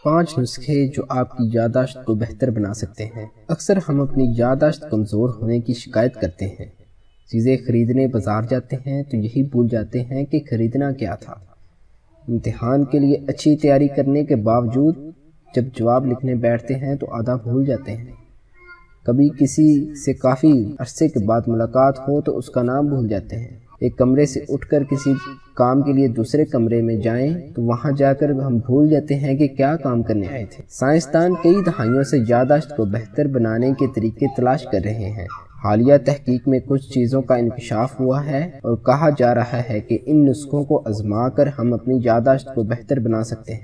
5 نسخے جو آپ کی یادداشت کو بہتر بنا سکتے ہیں۔ اکثر ہم اپنی یادداشت کمزور ہونے کی شکایت کرتے ہیں۔ چیزیں خریدنے بازار جاتے ہیں تو یہی بھول جاتے ہیں کہ خریدنا کیا تھا۔ امتحان کے لیے اچھی تیاری کرنے کے باوجود جب جواب لکھنے بیٹھتے ہیں تو آدھا بھول جاتے ہیں۔ کبھی کسی سے کافی عرصے کے بعد ملاقات ہو تو اس کا نام بھول جاتے ہیں۔ ایک کمرے سے اٹھ کر کسی کام کے لیے دوسرے کمرے میں جائیں تو وہاں جا کر ہم بھول جاتے ہیں کہ کیا کام کرنے آئے تھے۔ سائنسدان کئی دہائیوں سے یادداشت کو بہتر بنانے کے طریقے تلاش کر رہے ہیں۔ حالیہ تحقیق میں کچھ چیزوں کا انکشاف ہوا ہے اور کہا جا رہا ہے کہ ان نسخوں کو آزما کر ہم اپنی یادداشت کو بہتر بنا سکتے ہیں۔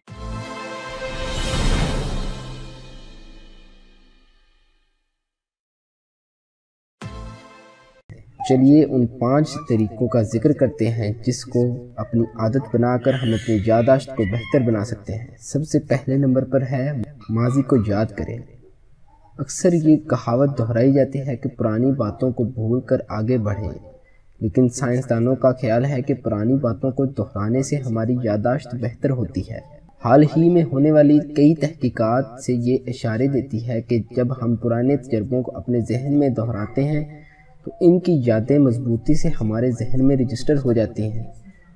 چلیے ان 5 طریقوں کا ذکر کرتے ہیں جس کو اپنی عادت بنا کر ہم اپنی یادداشت کو بہتر بنا سکتے ہیں۔ سب سے پہلے نمبر پر ہے ماضی کو یاد کریں۔ اکثر یہ کہاوت دہرائی جاتی ہے کہ پرانی باتوں کو بھول کر آگے بڑھیں، لیکن سائنسدانوں کا خیال ہے کہ پرانی باتوں کو دہرانے سے ہماری یادداشت بہتر ہوتی ہے۔ حال ہی میں ہونے والی کئی تحقیقات سے یہ اشارے دیتی ہے کہ جب ہم پرانے تجربوں کو اپنے ذہن میں دہراتے ہیں تو ان کی یادیں مضبوطی سے ہمارے ذہن میں رجسٹر ہو جاتی ہیں۔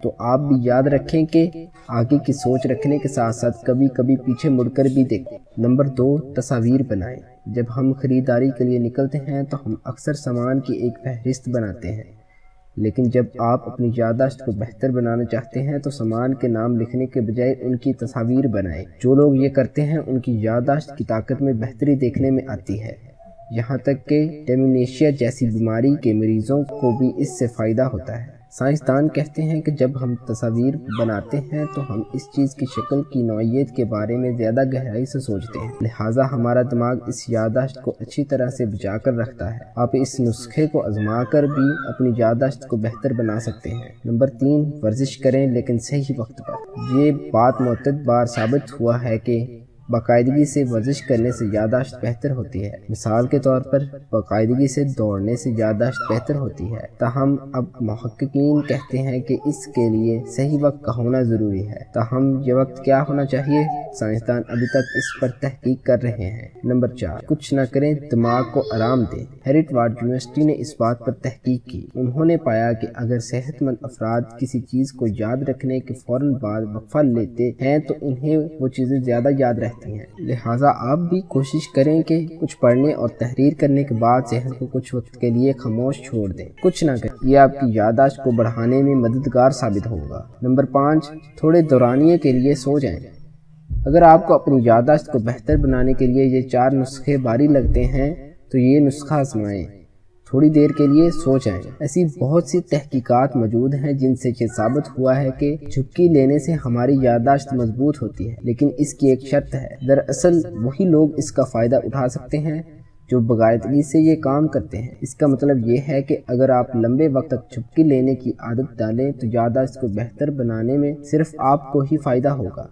تو آپ بھی یاد رکھیں کہ آگے کی سوچ رکھنے کے ساتھ ساتھ کبھی کبھی پیچھے مڑ کر بھی دیکھیں۔ نمبر 2، تصاویر بنائیں۔ جب ہم خریداری کے لیے نکلتے ہیں تو ہم اکثر سامان کی ایک فہرست بناتے ہیں، لیکن جب آپ اپنی یادداشت کو بہتر بنانا چاہتے ہیں تو سامان کے نام لکھنے کے بجائے ان کی تصاویر بنائیں۔ جو لوگ یہ کرتے ہیں ان کی یادداشت کی طاقت میں بہتری دیکھنے میں آتی ہے۔ یہاں تک کہ ڈیمینشیا جیسی بیماری کے مریضوں کو بھی اس سے فائدہ ہوتا ہے۔ سائنسدان کہتے ہیں کہ جب ہم تصاویر بناتے ہیں تو ہم اس چیز کی شکل کی نوعیت کے بارے میں زیادہ گہرائی سے سوچتے ہیں، لہٰذا ہمارا دماغ اس یادداشت کو اچھی طرح سے بچا کر رکھتا ہے۔ آپ اس نسخے کو آزما کر بھی اپنی یادداشت کو بہتر بنا سکتے ہیں۔ نمبر 3، ورزش کریں لیکن صحیح وقت پر۔ یہ بات متعدد بار ثابت ہوا ہے کہ باقاعدگی سے ورزش کرنے سے یادداشت بہتر ہوتی ہے۔ مثال کے طور پر باقاعدگی سے دوڑنے سے یادداشت بہتر ہوتی ہے، تاہم اب محققین کہتے ہیں کہ اس کے لیے صحیح وقت کا ہونا ضروری ہے۔ تاہم یہ وقت کیا ہونا چاہیے؟ سائنسدان ابھی تک اس پر تحقیق کر رہے ہیں۔ نمبر 4، کچھ نہ کریں، دماغ کو آرام دیں۔ ہیریٹوارڈ یونیورسٹی نے اس بات پر تحقیق کی۔ انہوں نے پایا کہ اگر صحت مند افراد کسی چیز کو یاد رکھنے کے فوراً بعد وقفہ لیتے ہیں تو انہیں وہ چیزیں زیادہ یاد رہتی ہیں۔ لہٰذا آپ بھی کوشش کریں کہ کچھ پڑھنے اور تحریر کرنے کے بعد ذہن کو کچھ وقت کے لیے خاموش چھوڑ دیں۔ کچھ نہ کریں، یہ آپ کی یادداشت کو بڑھانے میں مددگار ثابت ہوگا۔ نمبر 5، تھوڑے دورانیے کے لیے سو جائیں۔ اگر آپ کو اپنی یادداشت کو بہتر بنانے کے لیے یہ 4 نسخے بھاری لگتے ہیں تو یہ نسخہ آزمائیں، تھوڑی دیر کے لیے سو جائیں۔ ایسی بہت سی تحقیقات موجود ہیں جن سے یہ ثابت ہوا ہے کہ جھپکی لینے سے ہماری یادداشت مضبوط ہوتی ہے، لیکن اس کی ایک شرط ہے۔ دراصل وہی لوگ اس کا فائدہ اٹھا سکتے ہیں جو باقاعدگی سے یہ کام کرتے ہیں۔ اس کا مطلب یہ ہے کہ اگر آپ لمبے وقت تک جھپکی لینے کی عادت ڈالیں تو یادداشت کو بہتر بنانے میں صرف آپ کو ہی فائدہ ہوگا۔